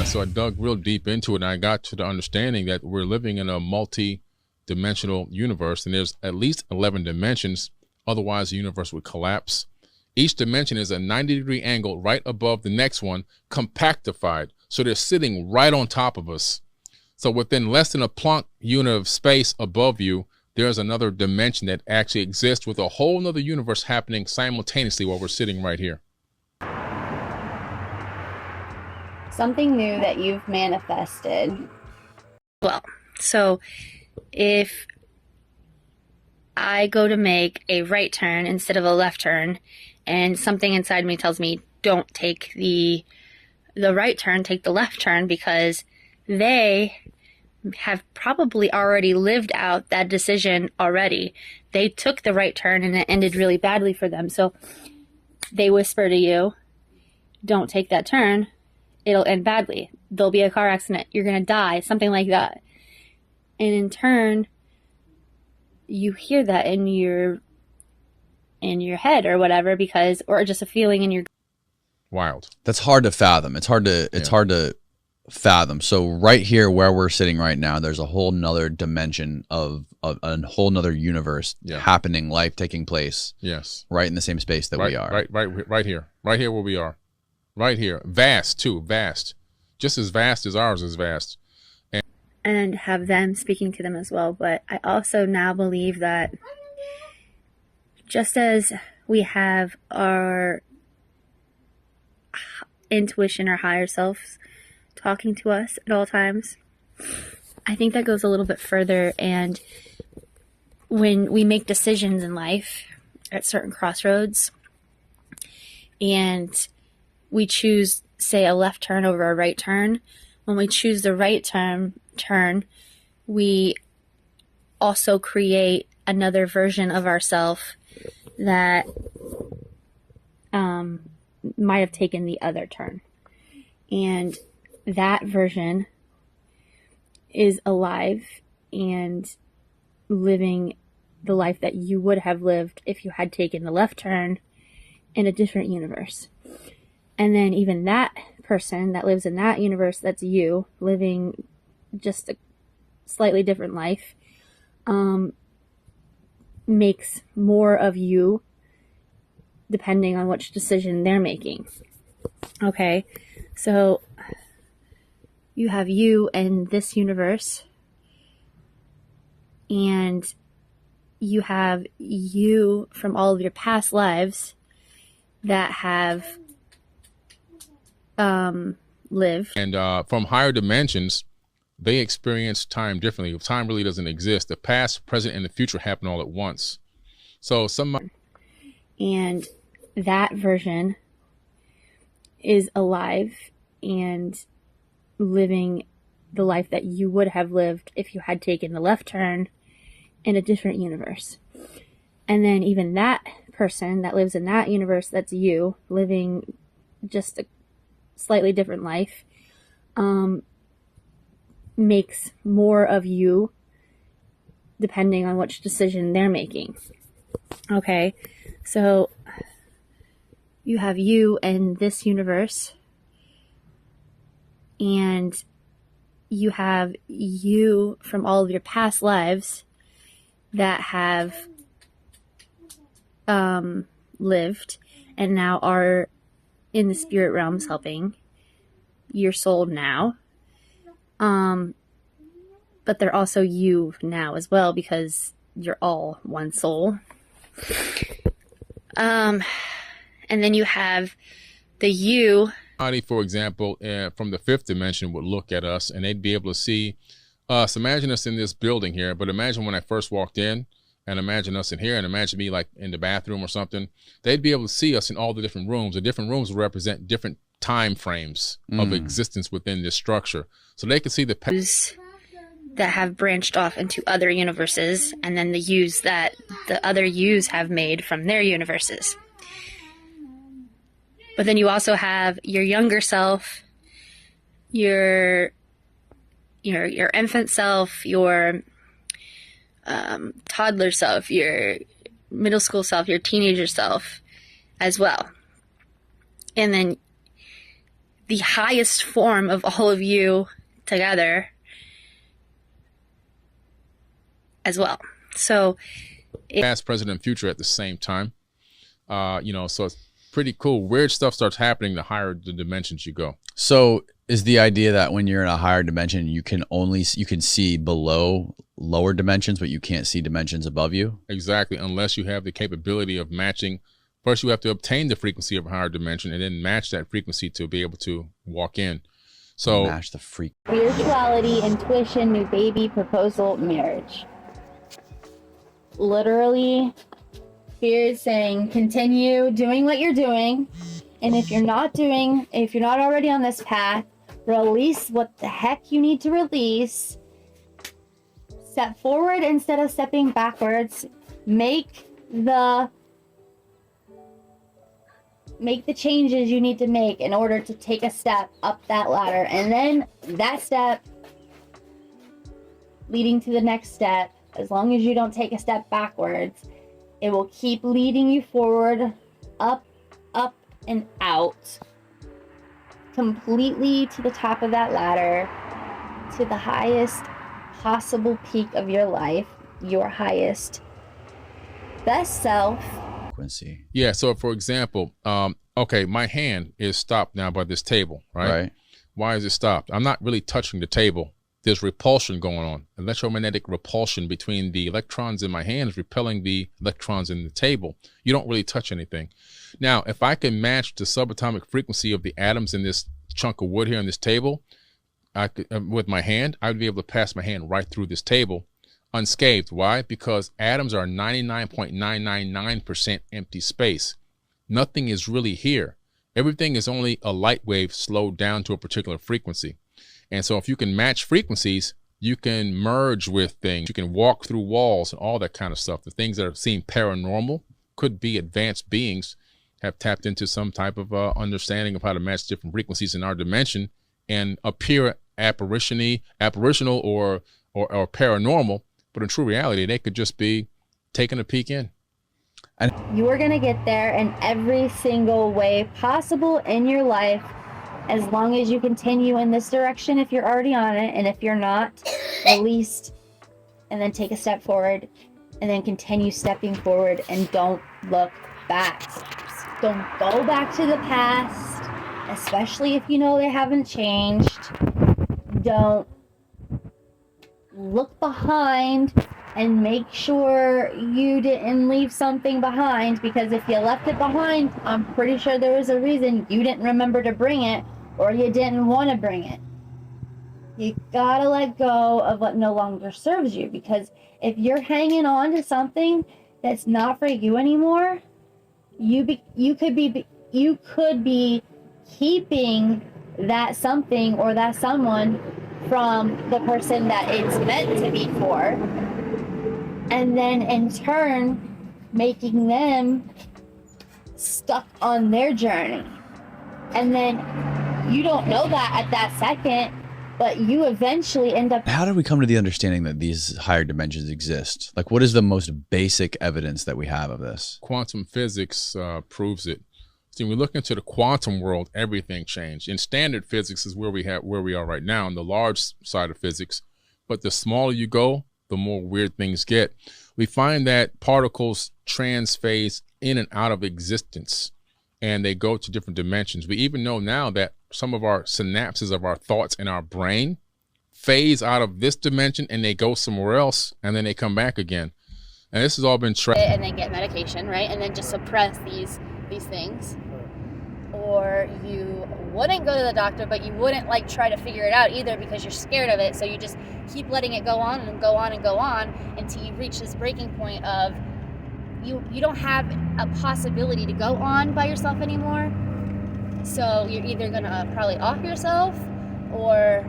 And so I dug real deep into it, and I got to the understanding that we're living in a multi-dimensional universe, and there's at least 11 dimensions. Otherwise, the universe would collapse. Each dimension is a 90-degree angle right above the next one, compactified. So they're sitting right on top of us. So within less than a Planck unit of space above you, there's another dimension that actually exists with a whole nother universe happening simultaneously while we're sitting right here. Something new that you've manifested. Well, so if I go to make a right turn instead of a left turn, and something inside me tells me don't take the right turn, take the left turn, because they have probably already lived out that decision already. They took the right turn and it ended really badly for them. So they whisper to you, don't take that turn. It'll end badly. There'll be a car accident. You're going to die, something like that. And in turn, you hear that in your head or whatever, because, or just a feeling in your. Wild. That's hard to fathom. It's hard to fathom. So right here where we're sitting right now, there's a whole nother dimension of a whole nother universe happening, life taking place. Yes. Right in the same space that we are. Right here where we are. Right here. Vast too. Vast. Just as vast as ours is vast. And have them speaking to them as well. But I also now believe that just as we have our intuition, our higher selves talking to us at all times, I think that goes a little bit further. And when we make decisions in life at certain crossroads and we choose, say, a left turn over a right turn, when we choose the right turn, we also create another version of ourselves that might have taken the other turn. And that version is alive and living the life that you would have lived if you had taken the left turn in a different universe. And then even that person that lives in that universe, that's you, living just a slightly different life, makes more of you depending on which decision they're making. Okay, so you have you in this universe, and you have you from all of your past lives that have lived. And from higher dimensions, they experience time differently. Time really doesn't exist. The past, present, and the future happen all at once. So and that version is alive and living the life that you would have lived if you had taken the left turn in a different universe. And then even that person that lives in that universe, that's you, living just a slightly different life, makes more of you depending on which decision they're making. Okay, so you have you in this universe, and you have you from all of your past lives that have lived and now are in the spirit realms helping your soul now. But they're also you now as well, because you're all one soul. And then you have the you. For example, from the fifth dimension would look at us and they'd be able to see us. Imagine us in this building here, but imagine when I first walked in, and imagine us in here, and imagine me like in the bathroom or something. They'd be able to see us in all the different rooms. The different rooms represent different time frames of existence within this structure. So they can see the that have branched off into other universes, and then the yous that the other yous have made from their universes. But then you also have your younger self, your infant self, your toddler self, your middle school self, your teenager self as well. And then the highest form of all of you together as well. So past, present, and future at the same time. So it's pretty cool. Weird stuff starts happening the higher the dimensions you go. So is the idea that when you're in a higher dimension, you can see below lower dimensions, but you can't see dimensions above you? Exactly, unless you have the capability of matching. First, you have to obtain the frequency of a higher dimension and then match that frequency to be able to walk in. So match the spirituality, intuition, new baby, proposal, marriage. Literally, Spirit saying, continue doing what you're doing. And if you're not already on this path, release what the heck you need to release. Step forward instead of stepping backwards. Make the changes you need to make in order to take a step up that ladder. And then that step leading to the next step, as long as you don't take a step backwards, it will keep leading you forward, up, and out, completely to the top of that ladder, to the highest possible peak of your life, your highest, best self. Frequency. Yeah. So, for example, okay, my hand is stopped now by this table, right? Why is it stopped? I'm not really touching the table. There's repulsion going on, electromagnetic repulsion between the electrons in my hands repelling the electrons in the table. You don't really touch anything. Now, if I can match the subatomic frequency of the atoms in this chunk of wood here on this table, I could, with my hand, I would be able to pass my hand right through this table unscathed. Why? Because atoms are 99.999% empty space. Nothing is really here. Everything is only a light wave slowed down to a particular frequency. And so if you can match frequencies, you can merge with things. You can walk through walls and all that kind of stuff. The things that seem paranormal could be advanced beings have tapped into some type of understanding of how to match different frequencies in our dimension and appear apparitional or paranormal. But in true reality, they could just be taking a peek in. And you are going to get there in every single way possible in your life, as long as you continue in this direction if you're already on it, and if you're not, release and then take a step forward and then continue stepping forward and don't look back. Don't go back to the past, especially if you know they haven't changed. Don't look behind and make sure you didn't leave something behind, because if you left it behind, I'm pretty sure there was a reason you didn't remember to bring it, or you didn't want to bring it. You gotta let go of what no longer serves you, because if you're hanging on to something that's not for you anymore, you could be keeping that something or that someone from the person that it's meant to be for, and then in turn making them stuck on their journey. And then you don't know that at that second, but you eventually end up... How did we come to the understanding that these higher dimensions exist? Like, what is the most basic evidence that we have of this? Quantum physics proves it. See, when we look into the quantum world, everything changed. In standard physics is where we are right now, in the large side of physics. But the smaller you go, the more weird things get. We find that particles transphase in and out of existence, and they go to different dimensions. We even know now that some of our synapses of our thoughts in our brain phase out of this dimension and they go somewhere else, and then they come back again. And this has all been tracked. And then get medication, right? And then just suppress these things. Or you wouldn't go to the doctor, but you wouldn't like try to figure it out either because you're scared of it. So you just keep letting it go on and go on and go on until you reach this breaking point of you don't have a possibility to go on by yourself anymore. So you're either gonna probably off yourself or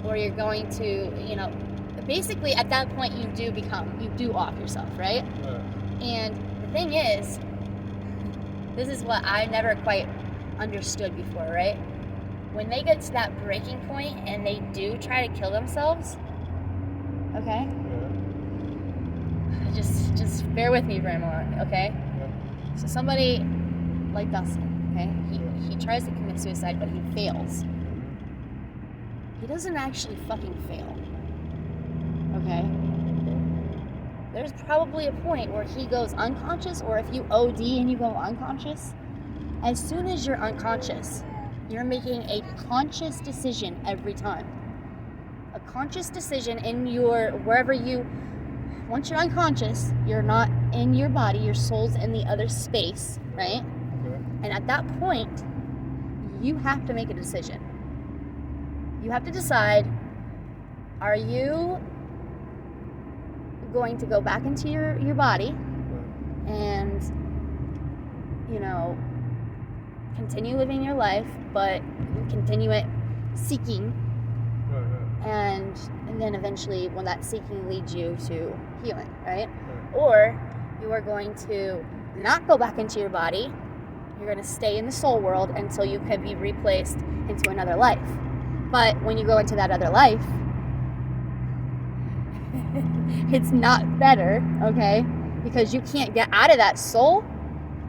you're going to, basically at that point you do off yourself, right? And the thing is, this is what I never quite understood before, right? When they get to that breaking point and they do try to kill themselves, okay? Just bear with me for a moment, okay? So somebody like Dustin, Okay? He tries to commit suicide, but he fails. He doesn't actually fucking fail. Okay? There's probably a point where he goes unconscious, or if you OD and you go unconscious, as soon as you're unconscious, you're making a conscious decision every time. A conscious decision in your, wherever you, once you're unconscious, you're not in your body, your soul's in the other space, right? Okay. And at that point, you have to make a decision. You have to decide, are you going to go back into your body and, you know, continue living your life, but continue it seeking, and then eventually when that seeking leads you to healing, right? Or you are going to not go back into your body, you're going to stay in the soul world until you can be replaced into another life. But when you go into that other life, it's not better, okay? Because you can't get out of that soul,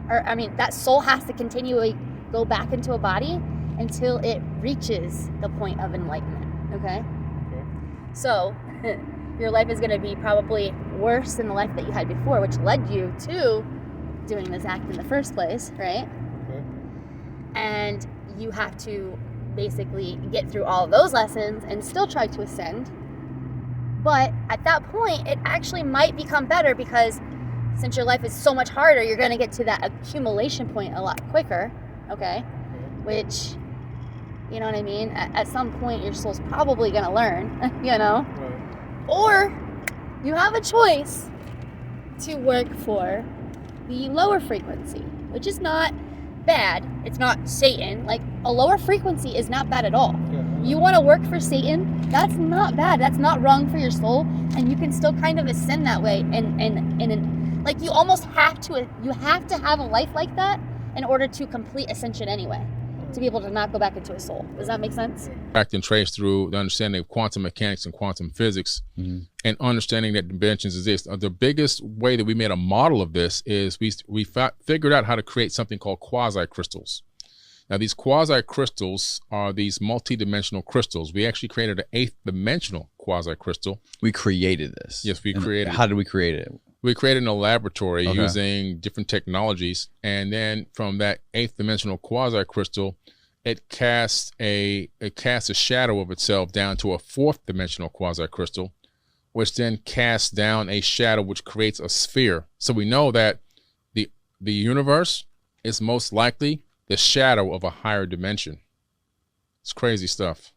that soul has to continually go back into a body until it reaches the point of enlightenment, okay? So, your life is going to be probably worse than the life that you had before, which led you to doing this act in the first place, right? Okay. And you have to basically get through all of those lessons and still try to ascend. But at that point, it actually might become better, because since your life is so much harder, you're going to get to that accumulation point a lot quicker, okay? Which, you know what I mean? At some point, your soul's probably going to learn, you know? Right. Or you have a choice to work for the lower frequency, which is not bad. It's not Satan. Like, a lower frequency is not bad at all. Yeah. You want to work for Satan? That's not bad. That's not wrong for your soul, and you can still kind of ascend that way. And like, you almost have to. You have to have a life like that in order to complete ascension anyway, to be able to not go back into a soul. Does that make sense? Tracked and traced through the understanding of quantum mechanics and quantum physics, and understanding that dimensions exist. The biggest way that we made a model of this is we figured out how to create something called quasi-crystals. Now, these quasi-crystals are these multi-dimensional crystals. We actually created an 8th dimensional quasi-crystal. We created this. Yes, we created it. How did we create it? We created in a laboratory using different technologies. And then from that 8th dimensional quasi-crystal, it casts a shadow of itself down to a 4th dimensional quasi-crystal, which then casts down a shadow which creates a sphere. So we know that the universe is most likely the shadow of a higher dimension. It's crazy stuff.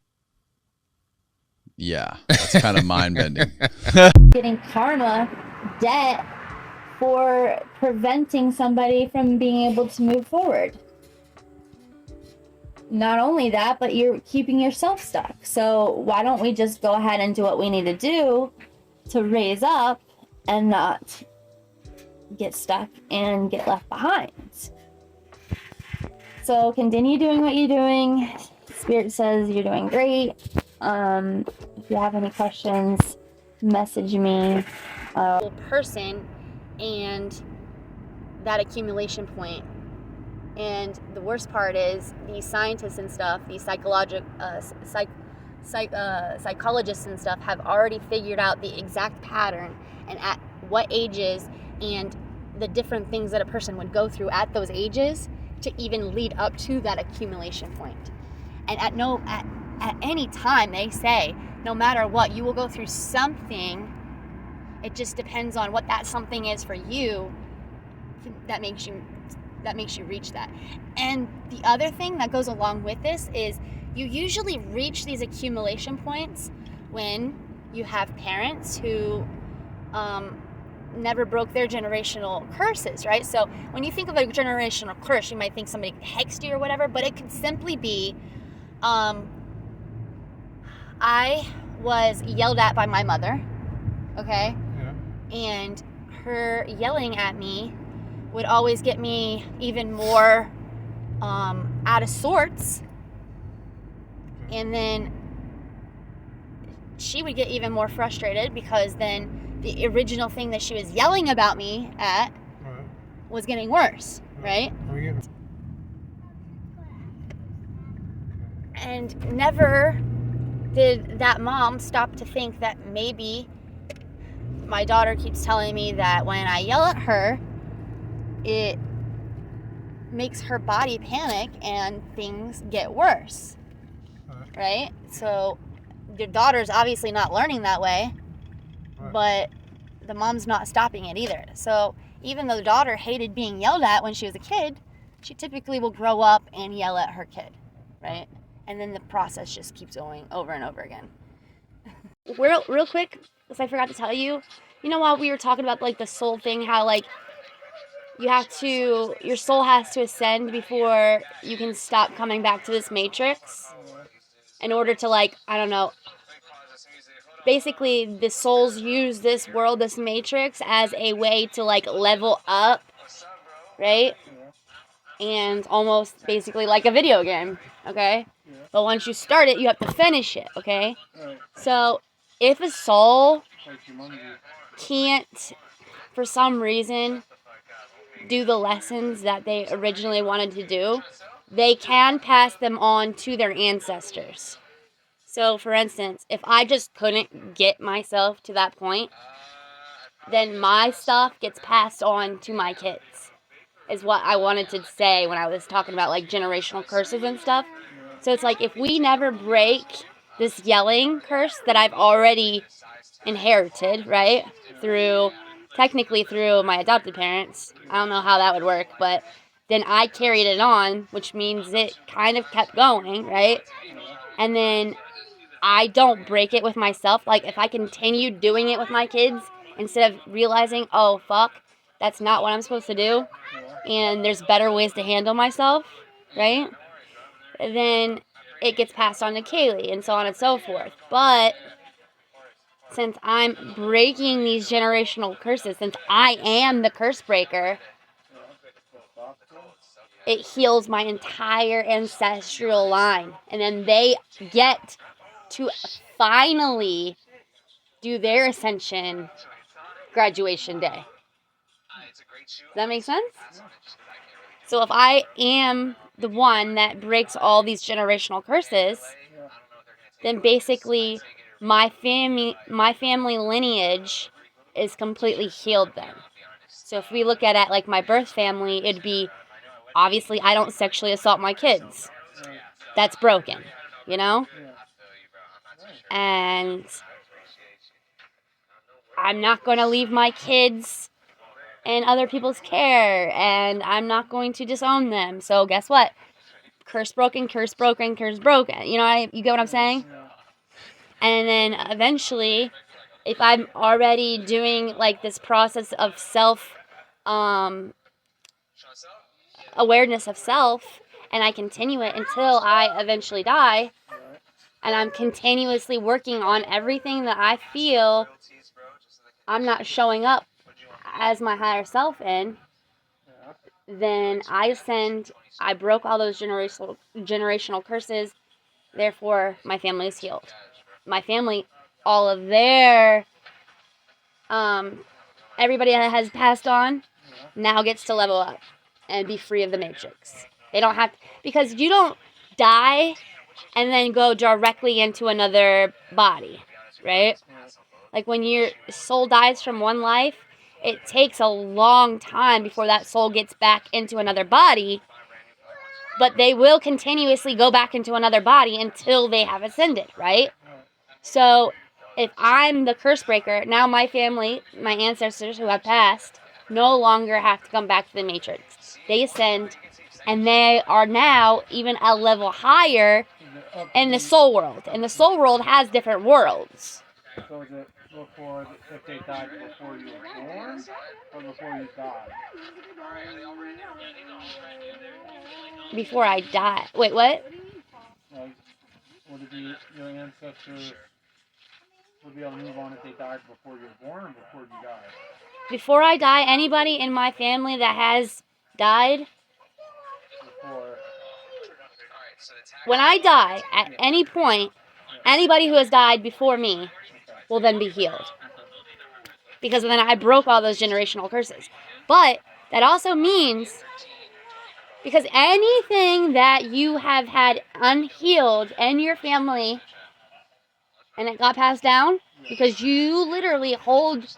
Yeah, that's kind of mind-bending. Getting karma, debt, for preventing somebody from being able to move forward. Not only that, but you're keeping yourself stuck. So why don't we just go ahead and do what we need to do to raise up and not get stuck and get left behind? So continue doing what you're doing. Spirit says you're doing great. If you have any questions, message me. Person and that accumulation point. And the worst part is these scientists and stuff, these psychologists and stuff have already figured out the exact pattern and at what ages and the different things that a person would go through at those ages to even lead up to that accumulation point. And at any time, they say, no matter what, you will go through something. It just depends on what that something is for you that makes you reach that. And the other thing that goes along with this is you usually reach these accumulation points when you have parents who never broke their generational curses, right? So when you think of a generational curse, you might think somebody hexed you or whatever, but it could simply be, I was yelled at by my mother, okay? Yeah. And her yelling at me would always get me even more out of sorts. And then she would get even more frustrated because then the original thing that she was yelling about me at was getting worse, right? And never did that mom stop to think that maybe my daughter keeps telling me that when I yell at her, it makes her body panic and things get worse. Right? So your daughter's obviously not learning that way, but the mom's not stopping it either. So even though the daughter hated being yelled at when she was a kid, she typically will grow up and yell at her kid, right? And then the process just keeps going over and over again. Real quick, because I forgot to tell you, while we were talking about like the soul thing, how like your soul has to ascend before you can stop coming back to this matrix in order to like, I don't know, basically the souls use this world, this matrix, as a way to like level up, right? And almost basically like a video game, okay? But once you start it, you have to finish it, okay? So if a soul can't, for some reason, do the lessons that they originally wanted to do, they can pass them on to their ancestors. So, for instance, if I just couldn't get myself to that point, then my stuff gets passed on to my kids, is what I wanted to say when I was talking about, like, generational curses and stuff. So it's like, if we never break this yelling curse that I've already inherited, right, technically through my adopted parents, I don't know how that would work, but then I carried it on, which means it kind of kept going, right? And then I don't break it with myself. Like, if I continue doing it with my kids, instead of realizing, oh, fuck, that's not what I'm supposed to do, and there's better ways to handle myself, right? Then it gets passed on to Kaylee, and so on and so forth. But since I'm breaking these generational curses, since I am the curse breaker, it heals my entire ancestral line. And then they get to finally do their ascension graduation day. Does that make sense? So if I am the one that breaks all these generational curses, then basically my family lineage is completely healed then. So if we look at it like my birth family, it'd be, obviously I don't sexually assault my kids. That's broken, And I'm not going to leave my kids in other people's care, and I'm not going to disown them. So guess what? Curse broken, curse broken, curse broken. You get what I'm saying? And then eventually, if I'm already doing like this process of awareness of self, and I continue it until I eventually die, and I'm continuously working on everything that I feel I'm not showing up as my higher self in, then I broke all those generational curses, therefore my family is healed. My family, all of their, everybody that has passed on now gets to level up and be free of the matrix. They don't have to, because you don't die and then go directly into another body, right? Like when your soul dies from one life, it takes a long time before that soul gets back into another body, but they will continuously go back into another body until they have ascended, right? So if I'm the curse breaker, now my family, my ancestors who have passed, no longer have to come back to the matrix. They ascend, and they are now even a level higher in the soul world. And the soul world has different worlds. So is it if they died before you were born, or before you died? Before I die. Wait, what? Would it be your ancestors would be able to move on if they died before you were born or before you died? Before I die, anybody in my family that has died, when I die, at any point, anybody who has died before me will then be healed. Because then I broke all those generational curses. But that also means Because anything that you have had unhealed in your family and it got passed down, because you literally hold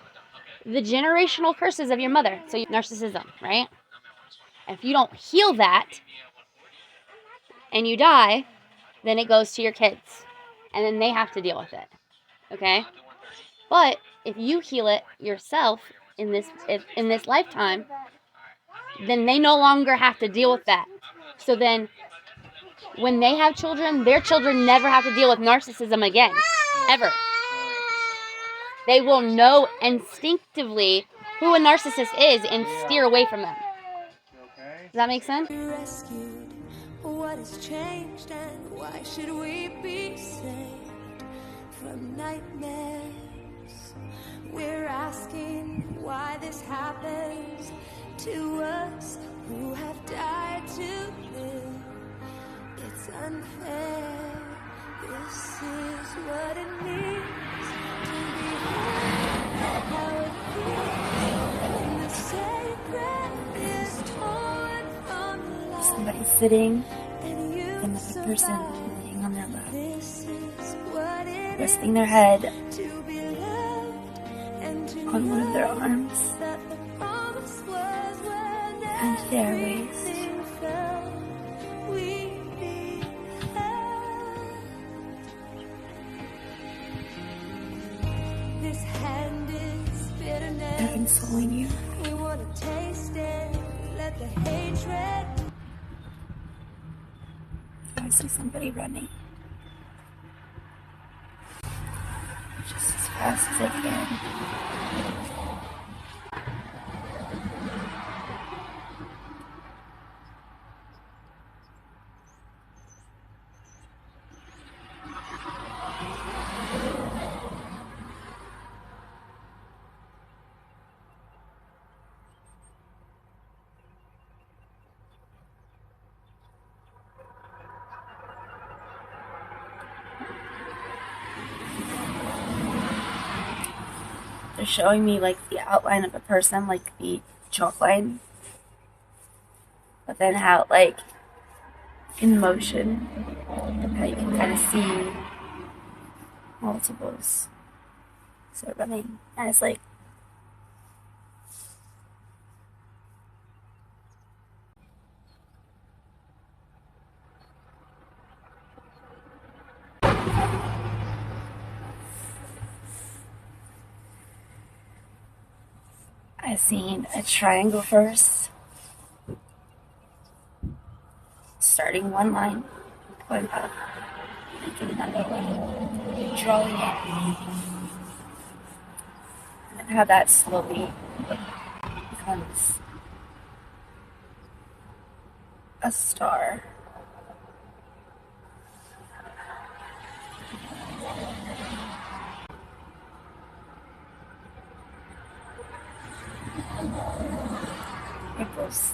the generational curses of your mother. So narcissism, right? And if you don't heal that and you die, then it goes to your kids. And then they have to deal with it. Okay? But if you heal it yourself in this lifetime, then they no longer have to deal with that. So then when they have children, their children never have to deal with narcissism again. Ever. They will know instinctively who a narcissist is and steer away from them. Does that make sense? Rescued. What has changed and why should we be saved from nightmares? We're asking why this happens to us who have died to live. It's unfair. This is what it means to be how it feels when the sacred is torn from the light. Somebody sitting And you and the person laying on their lap, This is what it resting their head is to be loved and to on one of their know arms that the promise was when and their waist. everything fell, we'd be held. This hand is They're bitterness. consoling you. We want to taste it. Let the hatred. I see somebody running just as fast as they can. They're showing me like the outline of a person, like the chalk line, but then how like in motion, how you can kind of see multiples. So running, and it's like I've seen a triangle first, starting one line, going up, making another line, drawing it, and how that slowly becomes a star. It goes